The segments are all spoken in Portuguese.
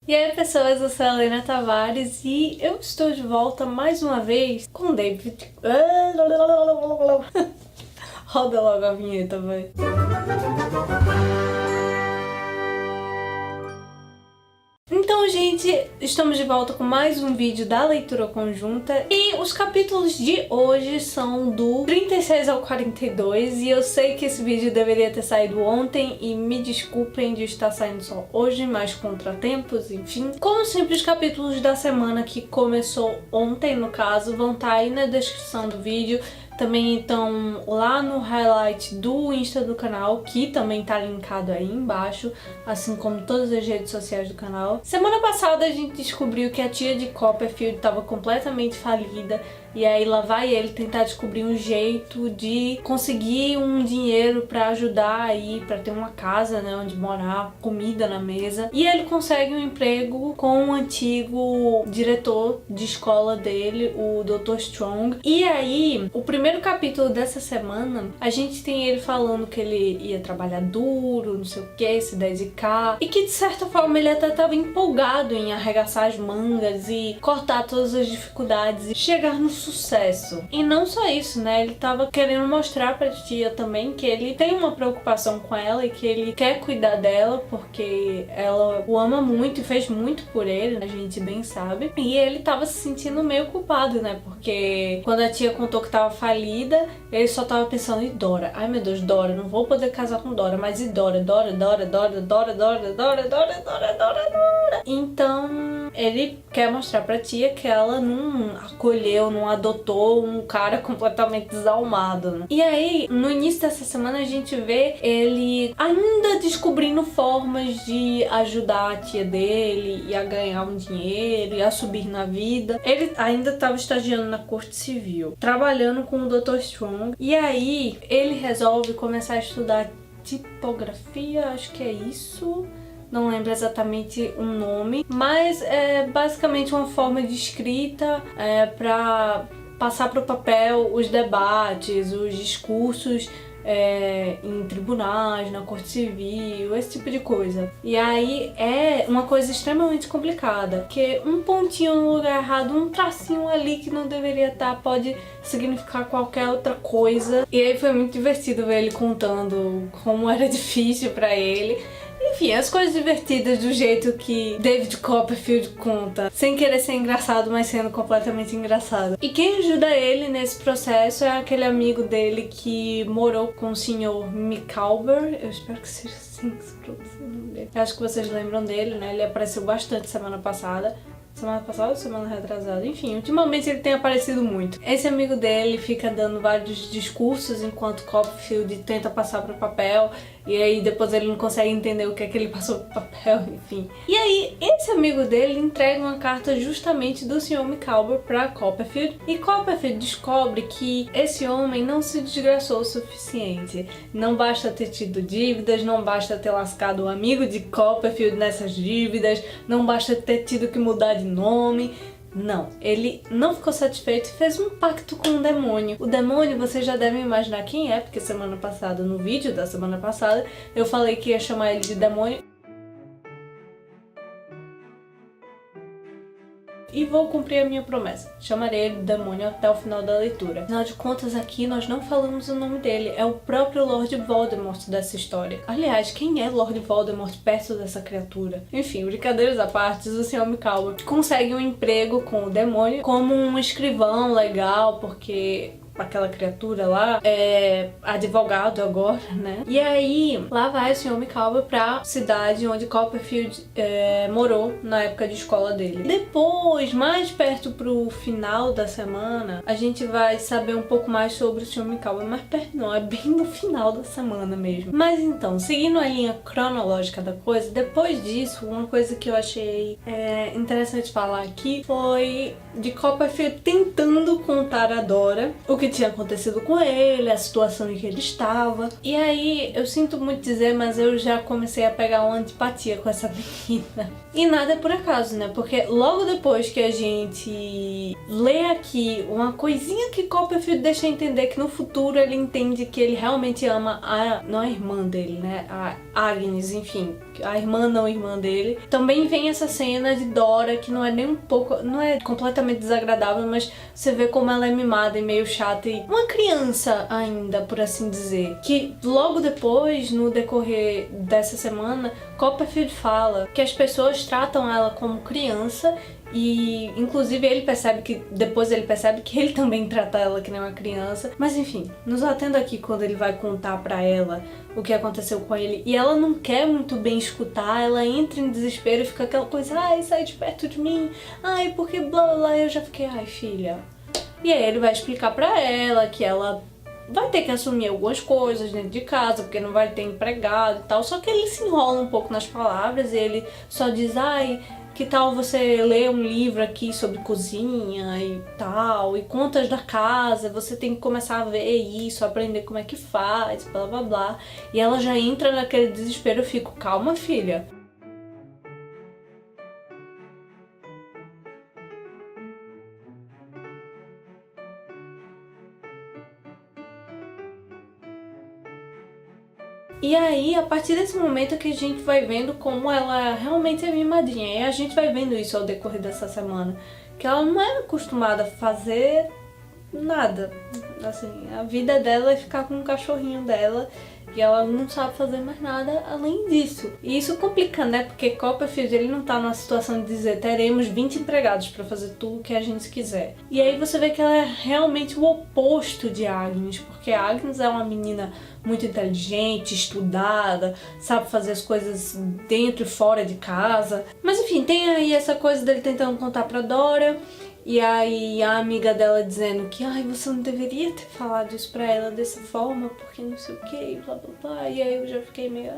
E aí pessoas, eu sou a Helena Tavares e eu estou de volta mais uma vez com o David. Roda logo a vinheta, vai. Então, gente, estamos de volta com mais um vídeo da leitura conjunta e os capítulos de hoje são do 36 ao 42 e eu sei que esse vídeo deveria ter saído ontem e me desculpem de estar saindo só hoje, mas contratempos, enfim. Como sempre, os capítulos da semana que começou ontem, no caso, vão estar aí na descrição do vídeo. Também estão lá no highlight do Insta do canal, que também tá linkado aí embaixo, assim como todas as redes sociais do canal. Semana passada a gente descobriu que a tia de Copperfield estava completamente falida, e aí lá vai ele tentar descobrir um jeito de conseguir um dinheiro pra ajudar aí, pra ter uma casa, né, onde morar, comida na mesa. E ele consegue um emprego com um antigo diretor de escola dele, o Dr. Strong. E aí, o primeiro capítulo dessa semana, a gente tem ele falando que ele ia trabalhar duro, não sei o que, se dedicar, e que de certa forma ele até estava empolgado em arregaçar as mangas e cortar todas as dificuldades e chegar no sucesso. E não só isso, né? Ele tava querendo mostrar pra tia também que ele tem uma preocupação com ela e que ele quer cuidar dela porque ela o ama muito e fez muito por ele, a gente bem sabe. E ele tava se sentindo meio culpado, né? Porque quando a tia contou que tava falida, ele só tava pensando em Dora. Ai meu Deus, Dora, não vou poder casar com Dora, mas e Dora? Dora, Dora, Dora, Dora, Dora, Dora, Dora, Dora, Dora, Dora. Então ele quer mostrar pra tia que ela não acolheu, não adotou um cara completamente desalmado, né? E aí, no início dessa semana, a gente vê ele ainda descobrindo formas de ajudar a tia dele e a ganhar um dinheiro e a subir na vida. Ele ainda estava estagiando na corte civil, trabalhando com o Dr. Strong. E aí, ele resolve começar a estudar tipografia, acho que é isso. Não lembro exatamente o nome, mas é basicamente uma forma de escrita para passar para o papel os debates, os discursos em tribunais, na corte civil, esse tipo de coisa. E aí é uma coisa extremamente complicada, porque um pontinho no lugar errado, um tracinho ali que não deveria estar, pode significar qualquer outra coisa. E aí foi muito divertido ver ele contando como era difícil para ele. Enfim, as coisas divertidas do jeito que David Copperfield conta, sem querer ser engraçado, mas sendo completamente engraçado. E quem ajuda ele nesse processo é aquele amigo dele que morou com o Sr. Micawber. Eu espero que seja assim que se pronuncia o nome dele. Eu acho que vocês lembram dele, né? Ele apareceu bastante semana passada. Semana passada ou semana retrasada? Enfim, ultimamente ele tem aparecido muito. Esse amigo dele fica dando vários discursos enquanto Copperfield tenta passar para o papel. E aí depois ele não consegue entender o que é que ele passou pro papel, enfim. E aí esse amigo dele entrega uma carta justamente do Sr. Micawber pra Copperfield. E Copperfield descobre que esse homem não se desgraçou o suficiente. Não basta ter tido dívidas, não basta ter lascado o amigo de Copperfield nessas dívidas, não basta ter tido que mudar de nome. Não, ele não ficou satisfeito e fez um pacto com o demônio. O demônio, vocês já devem imaginar quem é, porque semana passada, no vídeo da semana passada, eu falei que ia chamar ele de demônio. E vou cumprir a minha promessa. Chamarei ele de demônio até o final da leitura. Afinal de contas, aqui nós não falamos o nome dele. É o próprio Lord Voldemort dessa história. Aliás, quem é Lord Voldemort perto dessa criatura? Enfim, brincadeiras à parte, o Sr. Micawber consegue um emprego com o demônio como um escrivão legal, porque aquela criatura lá é advogado agora, né? E aí, lá vai o Sr. Micawber pra cidade onde Copperfield morou na época de escola dele. Depois, mais perto pro final da semana, a gente vai saber um pouco mais sobre o Sr. Micawber. Mais perto não, é bem no final da semana mesmo. Mas então, seguindo a linha cronológica da coisa, depois disso, uma coisa que eu achei interessante falar aqui foi de Copperfield tentando contar a Dora o que tinha acontecido com ele, a situação em que ele estava. E aí, eu sinto muito dizer, mas eu já comecei a pegar uma antipatia com essa menina. E nada é por acaso, né? Porque logo depois que a gente lê aqui uma coisinha que Copperfield deixa entender que no futuro ele entende que ele realmente ama não a irmã dele, né? A Agnes, enfim. a irmã não irmã dele. Também vem essa cena de Dora, que não é nem um pouco, não é completamente desagradável, mas você vê como ela é mimada e meio chata e uma criança ainda, por assim dizer. Que logo depois, no decorrer dessa semana, Copperfield fala que as pessoas tratam ela como criança. E inclusive depois ele percebe que ele também trata ela que nem uma criança. Mas enfim, nos atendo aqui quando ele vai contar pra ela o que aconteceu com ele. E ela não quer muito bem escutar, ela entra em desespero e fica aquela coisa, ai, sai de perto de mim, ai, porque blá blá blá. Eu já fiquei, ai filha. E aí ele vai explicar pra ela que ela vai ter que assumir algumas coisas dentro de casa, porque não vai ter empregado e tal. Só que ele se enrola um pouco nas palavras e ele só diz, ai, que tal você ler um livro aqui sobre cozinha e tal, e contas da casa, você tem que começar a ver isso, aprender como é que faz, blá blá blá. E ela já entra naquele desespero, eu fico, calma filha. E aí, a partir desse momento que a gente vai vendo como ela realmente é mimadinha. E a gente vai vendo isso ao decorrer dessa semana. Que ela não é acostumada a fazer nada. Assim, a vida dela é ficar com o cachorrinho dela. E ela não sabe fazer mais nada além disso. E isso complica, né? Porque Copperfield, ele não tá numa situação de dizer teremos 20 empregados pra fazer tudo o que a gente quiser. E aí você vê que ela é realmente o oposto de Agnes. Porque a Agnes é uma menina muito inteligente, estudada, sabe fazer as coisas dentro e fora de casa. Mas enfim, tem aí essa coisa dele tentando contar pra Dora. E aí a amiga dela dizendo que ai, você não deveria ter falado isso pra ela dessa forma, porque não sei o que, blá blá blá. E aí eu já fiquei meio,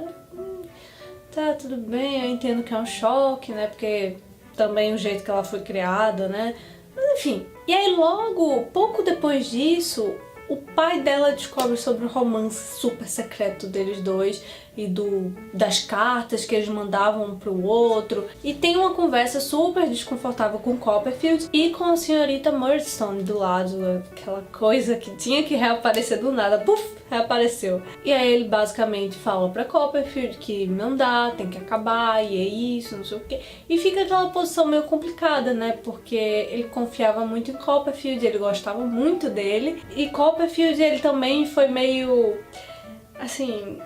tá, tudo bem, eu entendo que é um choque, né, porque também o jeito que ela foi criada, né. Mas enfim, e aí logo, pouco depois disso, o pai dela descobre sobre o romance super secreto deles dois e das cartas que eles mandavam um pro outro. E tem uma conversa super desconfortável com Copperfield e com a senhorita Murdstone do lado, aquela coisa que tinha que reaparecer do nada, puf, reapareceu. E aí ele basicamente fala pra Copperfield que não dá, tem que acabar, e é isso, não sei o que. E fica aquela posição meio complicada, né, porque ele confiava muito em Copperfield, ele gostava muito dele, e Copperfield ele também foi meio, assim,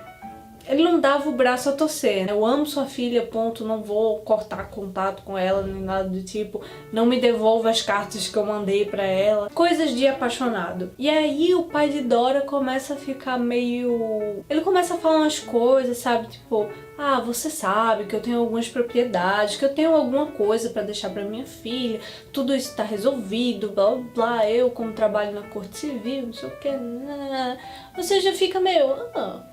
ele não dava o braço a torcer, né? Eu amo sua filha, ponto, não vou cortar contato com ela, nem nada do tipo, não me devolva as cartas que eu mandei pra ela. Coisas de apaixonado. E aí o pai de Dora começa a ficar meio... Ele começa a falar umas coisas, sabe? Tipo, ah, você sabe que eu tenho algumas propriedades, que eu tenho alguma coisa pra deixar pra minha filha, tudo isso tá resolvido, blá blá blá, eu como trabalho na corte civil, não sei o que, né? Você já fica meio,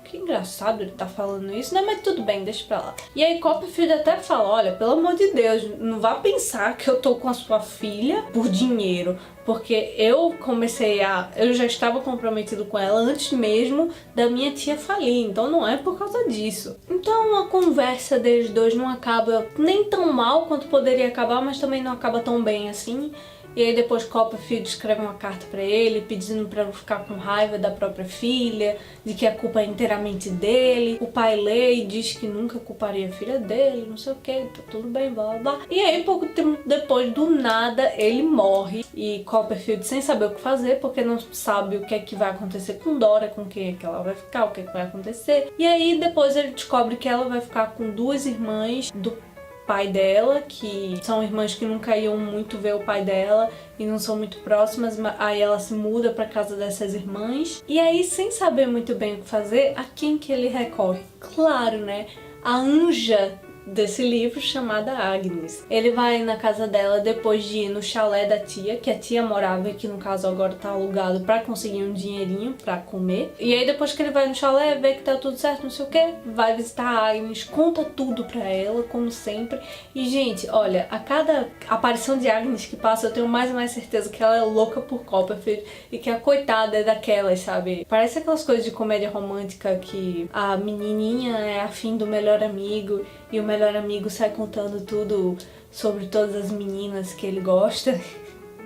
que engraçado ele tá falando isso, né? Mas tudo bem, deixa pra lá. E aí Copperfield até fala, olha, pelo amor de Deus, não vá pensar que eu tô com a sua filha por dinheiro, porque eu já estava comprometido com ela antes mesmo da minha tia falir, então não é por causa disso. Então a conversa deles dois não acaba nem tão mal quanto poderia acabar, mas também não acaba tão bem assim. E aí depois Copperfield escreve uma carta pra ele pedindo pra não ficar com raiva da própria filha, de que a culpa é inteiramente dele. O pai lê e diz que nunca culparia a filha dele, não sei o que, tá tudo bem, blá blá blá. E aí pouco tempo depois, do nada, ele morre. E Copperfield, sem saber o que fazer, porque não sabe o que é que vai acontecer com Dora, com quem é que ela vai ficar, o que é que vai acontecer. E aí depois ele descobre que ela vai ficar com duas irmãs do pai dela, que são irmãs que nunca iam muito ver o pai dela e não são muito próximas, aí ela se muda pra casa dessas irmãs. E aí, sem saber muito bem o que fazer, a quem que ele recorre? Claro, né? A anja desse livro chamada Agnes. Ele vai na casa dela depois de ir no chalé da tia, que a tia morava e que no caso agora tá alugado pra conseguir um dinheirinho pra comer. E aí depois que ele vai no chalé, vê que tá tudo certo, não sei o que, vai visitar a Agnes, conta tudo pra ela, como sempre. E gente, olha, a cada aparição de Agnes que passa, eu tenho mais e mais certeza que ela é louca por Copperfield e que a coitada é daquelas, sabe? Parece aquelas coisas de comédia romântica que a menininha é afim do melhor amigo e o melhor amigo sai contando tudo sobre todas as meninas que ele gosta.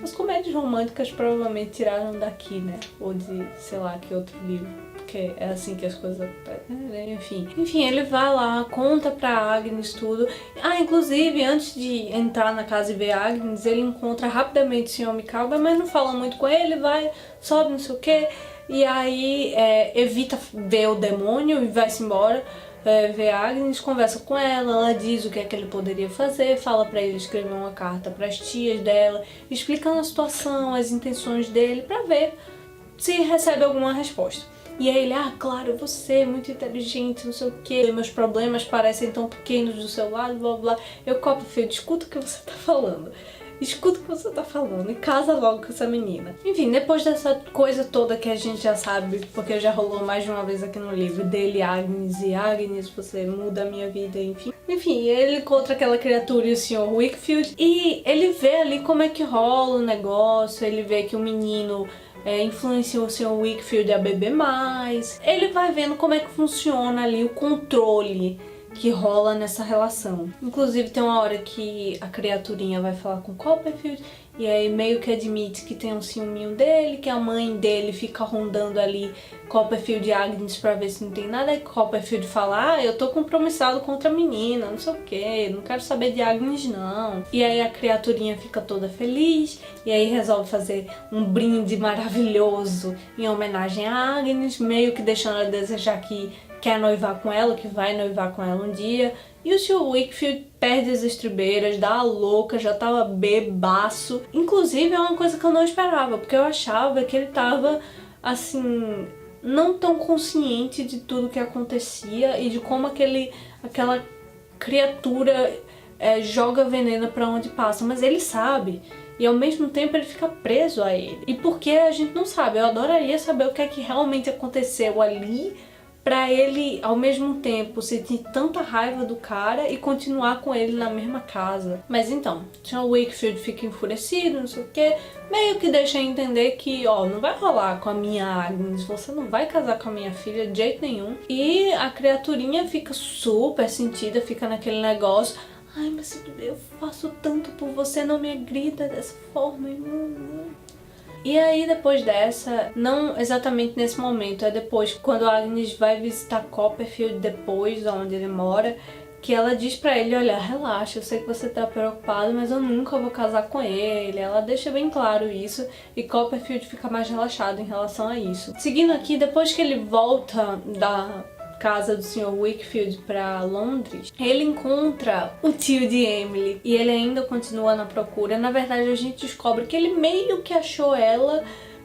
As comédias românticas provavelmente tiraram daqui, né? Ou de, sei lá, que outro livro. porque é assim que as coisas acontecem, enfim, ele vai lá, conta pra Agnes tudo. Inclusive, antes de entrar na casa e ver a Agnes, ele encontra rapidamente o Sr. Mikawa, mas não fala muito com ele, vai, sobe, não sei o que, e aí evita ver o demônio e vai-se embora. Vê a Agnes, conversa com ela diz o que é que ele poderia fazer, fala pra ele escrever uma carta pras tias dela, explicando a situação, as intenções dele, pra ver se recebe alguma resposta. E aí ele, claro, você é muito inteligente, não sei o que, meus problemas parecem tão pequenos do seu lado, blá blá. Eu, Copperfield, escuta o que você tá falando. Escuta o que você tá falando e casa logo com essa menina. Enfim, depois dessa coisa toda que a gente já sabe, porque já rolou mais de uma vez aqui no livro, dele, Agnes, e Agnes, você muda a minha vida, enfim. Enfim, ele encontra aquela criatura e o Sr. Wickfield, e ele vê ali como é que rola o negócio, ele vê que o menino influenciou o Sr. Wickfield a beber mais. Ele vai vendo como é que funciona ali o controle que rola nessa relação. Inclusive tem uma hora que a criaturinha vai falar com Copperfield e aí meio que admite que tem um ciúminho dele, que a mãe dele fica rondando ali Copperfield e Agnes pra ver se não tem nada, e Copperfield fala, eu tô compromissado com outra menina, não sei o que, não quero saber de Agnes não. E aí a criaturinha fica toda feliz, e aí resolve fazer um brinde maravilhoso em homenagem a Agnes, meio que deixando ela desejar que quer noivar com ela, que vai noivar com ela um dia. E o Sr. Wickfield perde as estribeiras, dá a louca, já tava bebaço. Inclusive é uma coisa que eu não esperava, porque eu achava que ele tava, assim, não tão consciente de tudo que acontecia e de como aquela criatura joga veneno pra onde passa. Mas ele sabe. E ao mesmo tempo ele fica preso a ele. E por que a gente não sabe? Eu adoraria saber o que é que realmente aconteceu ali pra ele, ao mesmo tempo, sentir tanta raiva do cara e continuar com ele na mesma casa. Mas então, Sr. Wickfield fica enfurecido, não sei o que, meio que deixa entender que, não vai rolar com a minha Agnes, você não vai casar com a minha filha de jeito nenhum. E a criaturinha fica super sentida, fica naquele negócio, mas eu faço tanto por você, não me agrida dessa forma. E aí depois dessa, não exatamente nesse momento, é depois, quando a Agnes vai visitar Copperfield depois, onde ele mora, que ela diz pra ele, olha, relaxa, eu sei que você tá preocupado, mas eu nunca vou casar com ele. Ela deixa bem claro isso e Copperfield fica mais relaxado em relação a isso. Seguindo aqui, depois que ele volta da casa do Sr. Wickfield pra Londres, ele encontra o tio de Emily e ele ainda continua na procura. Na verdade, a gente descobre que ele meio que achou ela,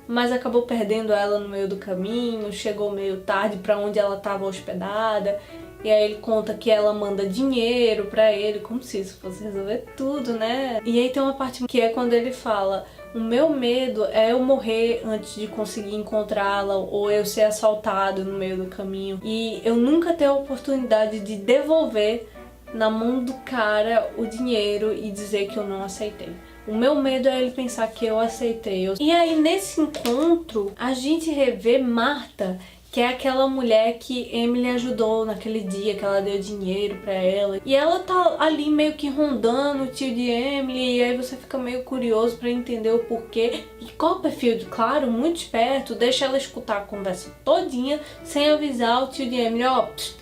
mas acabou perdendo ela no meio do caminho, chegou meio tarde pra onde ela estava hospedada. E aí ele conta que ela manda dinheiro pra ele, como se isso fosse resolver tudo, né? E aí tem uma parte que é quando ele fala: o meu medo é eu morrer antes de conseguir encontrá-la, ou eu ser assaltado no meio do caminho e eu nunca ter a oportunidade de devolver na mão do cara o dinheiro e dizer que eu não aceitei. O meu medo é ele pensar que eu aceitei. E aí nesse encontro a gente revê Marta, que é aquela mulher que Emily ajudou naquele dia, que ela deu dinheiro pra ela. E ela tá ali meio que rondando o tio de Emily, e aí você fica meio curioso pra entender o porquê. E Copperfield, claro, muito esperto, deixa ela escutar a conversa todinha, sem avisar o tio de Emily,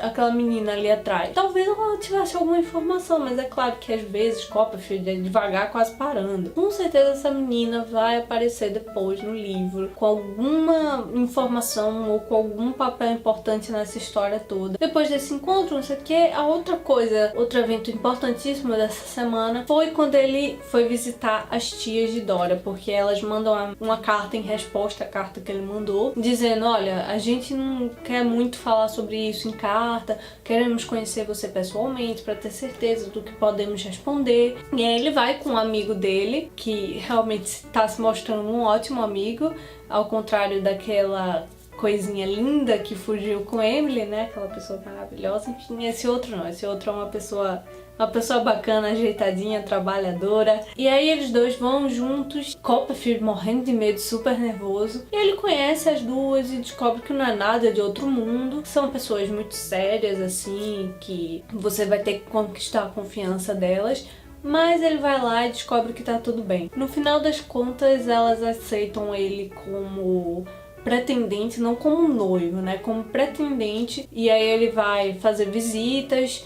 aquela menina ali atrás. Talvez ela tivesse alguma informação, mas é claro que às vezes Copperfield é devagar, quase parando. Com certeza essa menina vai aparecer depois no livro, com alguma informação ou com algum papel importante nessa história toda. Depois desse encontro, não sei o que, a outra coisa, outro evento importantíssimo dessa semana foi quando ele foi visitar as tias de Dora, porque elas mandam uma carta em resposta à carta que ele mandou, dizendo, olha, a gente não quer muito falar sobre isso em carta, queremos conhecer você pessoalmente para ter certeza do que podemos responder. E aí ele vai com um amigo dele, que realmente está se mostrando um ótimo amigo, ao contrário daquela coisinha linda que fugiu com Emily, né? Aquela pessoa maravilhosa. Enfim, esse outro não. Esse outro é uma pessoa bacana, ajeitadinha, trabalhadora. E aí eles dois vão juntos. Copperfield morrendo de medo, super nervoso. E ele conhece as duas e descobre que não é nada de outro mundo. São pessoas muito sérias, assim, que você vai ter que conquistar a confiança delas. Mas ele vai lá e descobre que tá tudo bem. No final das contas, elas aceitam ele como pretendente, não como noivo, né? Como pretendente. E aí ele vai fazer visitas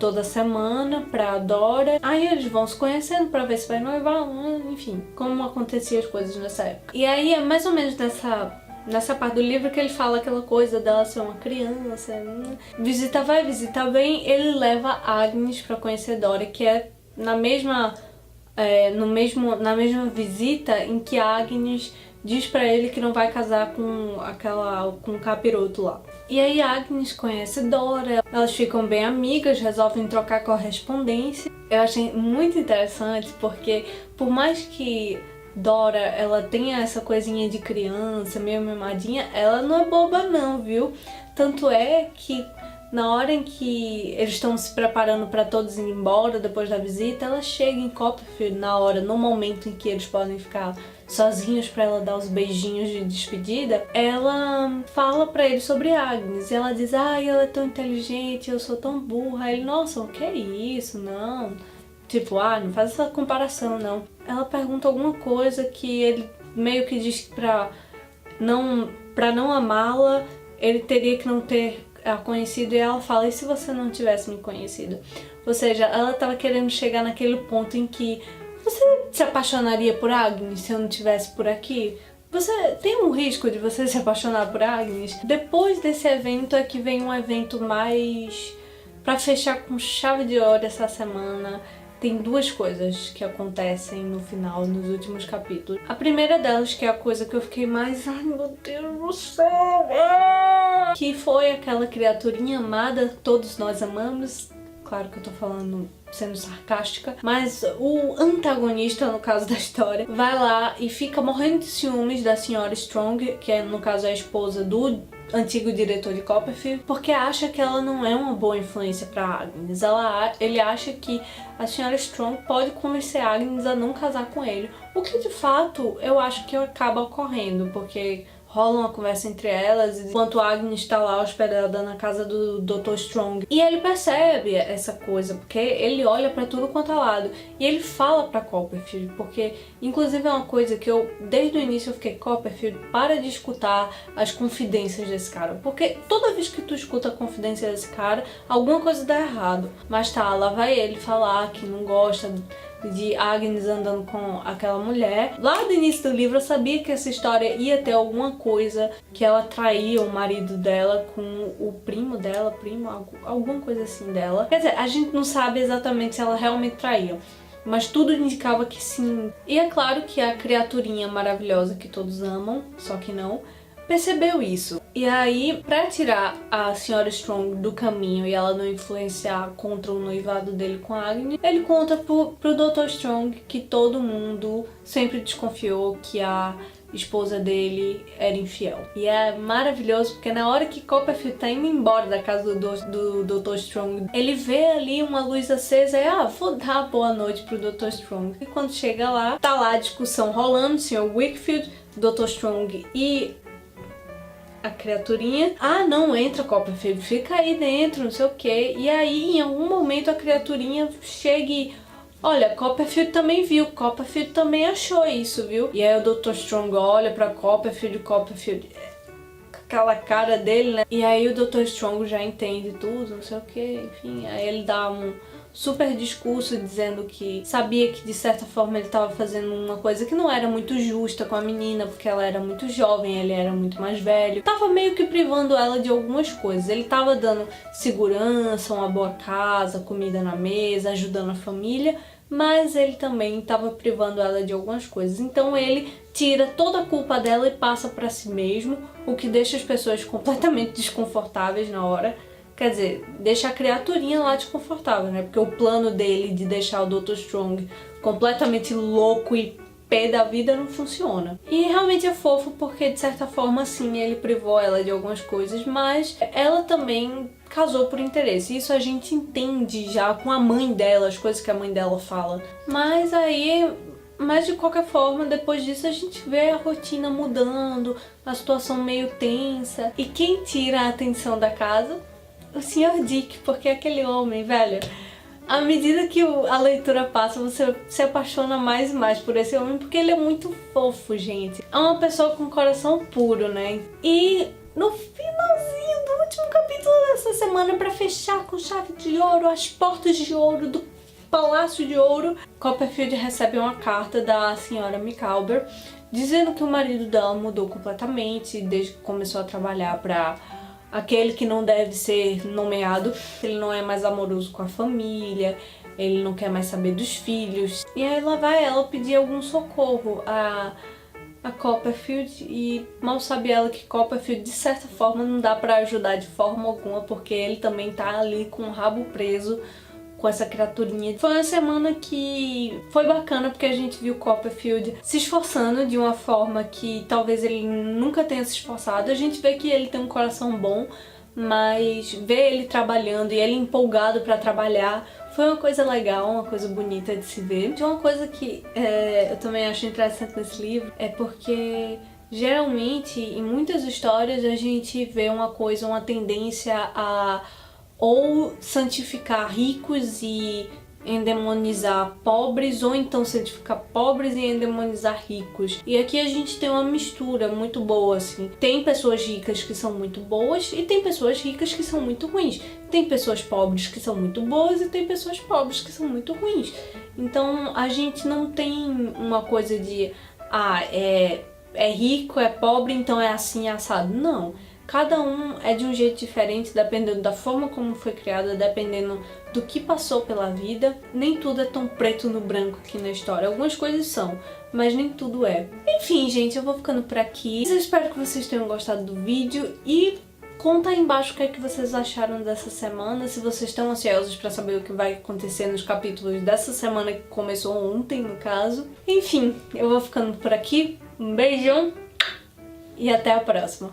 toda semana pra Dora. Aí eles vão se conhecendo pra ver se vai noivar, enfim, como aconteciam as coisas nessa época. E aí é mais ou menos nessa parte do livro que ele fala aquela coisa dela ser uma criança. Visita vai, visita vem. Ele leva Agnes pra conhecer Dora, que é na mesma visita em que Agnes diz pra ele que não vai casar com o capiroto lá. E aí Agnes conhece Dora, elas ficam bem amigas, resolvem trocar correspondência. Eu achei muito interessante porque, por mais que Dora, ela tenha essa coisinha de criança, meio mimadinha, ela não é boba não, viu? Tanto é que na hora em que eles estão se preparando para todos ir embora depois da visita, ela chega em Copperfield no momento em que eles podem ficar sozinhos para ela dar os beijinhos de despedida. Ela fala para ele sobre Agnes e ela diz: ai, ela é tão inteligente, eu sou tão burra. Aí ele: nossa, o que é isso? Não. Tipo, não faz essa comparação, não. Ela pergunta alguma coisa que ele meio que diz que pra não amá-la, ele teria que não ter a conhecido, e ela fala: e se você não tivesse me conhecido? Ou seja, ela tava querendo chegar naquele ponto em que você se apaixonaria por Agnes se eu não tivesse por aqui? Você tem um risco de você se apaixonar por Agnes? Depois desse evento é que vem um evento mais pra fechar com chave de ouro essa semana. Tem duas coisas que acontecem no final, nos últimos capítulos. A primeira delas, que é a coisa que eu fiquei mais... ai, meu Deus do céu! Que foi aquela criaturinha amada, todos nós amamos. Claro que eu tô falando sendo sarcástica, mas o antagonista, no caso da história, vai lá e fica morrendo de ciúmes da senhora Strong, que é, no caso, a esposa do antigo diretor de Copperfield, porque acha que ela não é uma boa influência para Agnes. Ele acha que a senhora Strong pode convencer Agnes a não casar com ele, o que de fato eu acho que acaba ocorrendo, porque rola uma conversa entre elas enquanto Agnes está lá hospedada na casa do Dr. Strong. E ele percebe essa coisa, porque ele olha pra tudo quanto é lado. E ele fala pra Copperfield, porque inclusive é uma coisa que eu, desde o início eu fiquei: Copperfield, para de escutar as confidências desse cara. Porque toda vez que tu escuta a confidência desse cara, alguma coisa dá errado. Mas tá, lá vai ele falar que não gosta de Agnes andando com aquela mulher. Lá do início do livro eu sabia que essa história ia ter alguma coisa, que ela traía o marido dela com o primo dela, alguma coisa assim dela. Quer dizer, a gente não sabe exatamente se ela realmente traía, mas tudo indicava que sim. E é claro que a criaturinha maravilhosa que todos amam, só que não, percebeu isso. E aí, pra tirar a senhora Strong do caminho e ela não influenciar contra o noivado dele com a Agnes, ele conta pro Dr. Strong que todo mundo sempre desconfiou que a esposa dele era infiel. E é maravilhoso porque na hora que Copperfield tá indo embora da casa do Dr. Strong, ele vê ali uma luz acesa e vou dar boa noite pro Dr. Strong. E quando chega lá, tá lá a discussão rolando, o Sr. Wickfield, Dr. Strong e a criaturinha: não, entra, Copperfield, fica aí dentro, não sei o que. E aí, em algum momento, a criaturinha chega e: olha, Copperfield também viu, Copperfield também achou isso, viu? E aí o Dr. Strong olha pra Copperfield, aquela cara dele, né? E aí o Dr. Strong já entende tudo, não sei o que, enfim. Aí ele dá um super discurso dizendo que sabia que de certa forma ele estava fazendo uma coisa que não era muito justa com a menina, porque ela era muito jovem, ele era muito mais velho. Tava meio que privando ela de algumas coisas. Ele tava dando segurança, uma boa casa, comida na mesa, ajudando a família, mas ele também estava privando ela de algumas coisas. Então ele tira toda a culpa dela e passa para si mesmo, o que deixa as pessoas completamente desconfortáveis na hora. Quer dizer, deixa a criaturinha lá desconfortável, né? Porque o plano dele de deixar o Dr. Strong completamente louco e pé da vida não funciona. E realmente é fofo porque, de certa forma, sim, ele privou ela de algumas coisas, mas ela também casou por interesse. Isso a gente entende já com a mãe dela, as coisas que a mãe dela fala. Mas de qualquer forma, depois disso a gente vê a rotina mudando, a situação meio tensa. E quem tira a atenção da casa? O Sr. Dick, porque aquele homem, velho, à medida que a leitura passa, você se apaixona mais e mais por esse homem, porque ele é muito fofo, gente. É uma pessoa com coração puro, né? E no finalzinho do último capítulo dessa semana, pra fechar com chave de ouro, as portas de ouro do Palácio de Ouro, Copperfield recebe uma carta da senhora Micawber dizendo que o marido dela mudou completamente desde que começou a trabalhar pra aquele que não deve ser nomeado. Ele não é mais amoroso com a família, ele não quer mais saber dos filhos. E aí lá vai ela pedir algum socorro a Copperfield, e mal sabe ela que Copperfield de certa forma não dá pra ajudar de forma alguma, porque ele também tá ali com o rabo preso com essa criaturinha. Foi uma semana que foi bacana, porque a gente viu Copperfield se esforçando de uma forma que talvez ele nunca tenha se esforçado. A gente vê que ele tem um coração bom, mas ver ele trabalhando e ele empolgado pra trabalhar foi uma coisa legal, uma coisa bonita de se ver. E uma coisa que eu também acho interessante nesse livro é porque geralmente em muitas histórias a gente vê uma coisa, uma tendência a ou santificar ricos e endemonizar pobres, ou então santificar pobres e endemonizar ricos. E aqui a gente tem uma mistura muito boa, assim. Tem pessoas ricas que são muito boas e tem pessoas ricas que são muito ruins. Tem pessoas pobres que são muito boas e tem pessoas pobres que são muito ruins. Então a gente não tem uma coisa de é rico, é pobre, então é assim, assado. Não. Cada um é de um jeito diferente, dependendo da forma como foi criada, dependendo do que passou pela vida. Nem tudo é tão preto no branco aqui na história. Algumas coisas são, mas nem tudo é. Enfim, gente, eu vou ficando por aqui. Eu espero que vocês tenham gostado do vídeo e conta aí embaixo o que é que vocês acharam dessa semana, se vocês estão ansiosos pra saber o que vai acontecer nos capítulos dessa semana que começou ontem, no caso. Enfim, eu vou ficando por aqui. Um beijão e até a próxima.